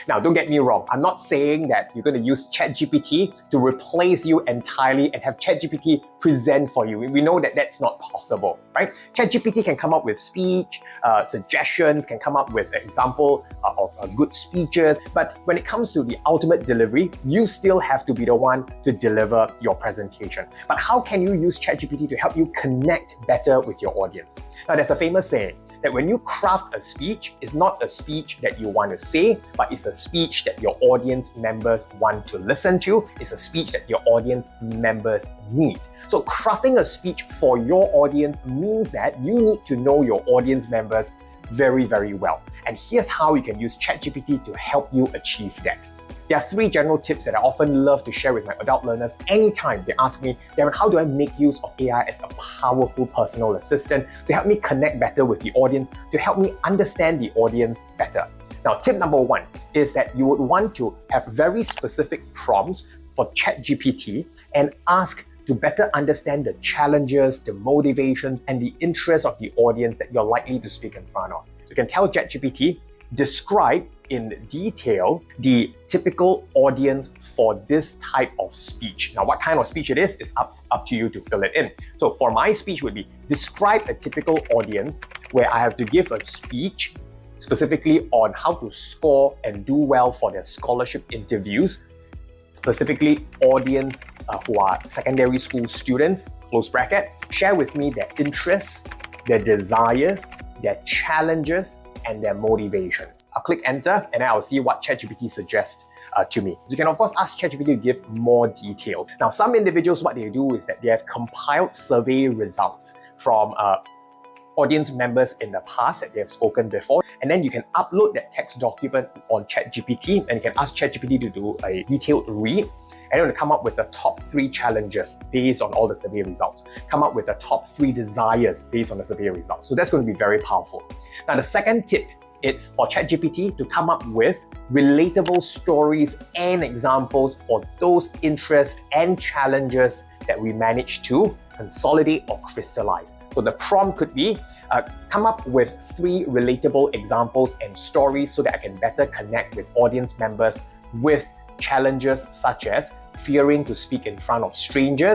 Now, don't get me wrong. I'm not saying that you're going to use ChatGPT to replace you entirely and have ChatGPT present for you. We know that that's not possible, right? ChatGPT can come up with speech suggestions, can come up with an example of good speeches. But when it comes to the ultimate delivery, you still have to be the one to deliver your presentation. But how can you use ChatGPT to help you connect better with your audience? Now, there's a famous saying that when you craft a speech, it's not a speech that you want to say, but it's a speech that your audience members want to listen to. It's a speech that your audience members need. So crafting a speech for your audience means that you need to know your audience members very, very well. And here's how you can use ChatGPT to help you achieve that. There are 3 general tips that I often love to share with my adult learners anytime they ask me, Darren, how do I make use of AI as a powerful personal assistant to help me connect better with the audience, to help me understand the audience better? Now, tip number 1 is that you would want to have very specific prompts for ChatGPT and ask to better understand the challenges, the motivations, and the interests of the audience that you're likely to speak in front of. You can tell ChatGPT, describe in detail the typical audience for this type of speech. Now, what kind of speech it is up to you to fill it in. So for my speech would be, describe a typical audience where I have to give a speech specifically on how to score and do well for their scholarship interviews, specifically audience who are secondary school students, close bracket. Share with me their interests, their desires, their challenges, and their motivations. I'll click enter and then I'll see what ChatGPT suggests to me. You can of course ask ChatGPT to give more details. Now, some individuals, what they do is that they have compiled survey results from audience members in the past that they have spoken before, and then you can upload that text document on ChatGPT and you can ask ChatGPT to do a detailed read and then come up with the top 3 challenges based on all the survey results. Come up with the top 3 desires based on the survey results. So that's going to be very powerful. Now, the second tip is for ChatGPT to come up with relatable stories and examples for those interests and challenges that we manage to consolidate or crystallize. So the prompt could be, come up with 3 relatable examples and stories so that I can better connect with audience members with challenges such as fearing to speak in front of strangers,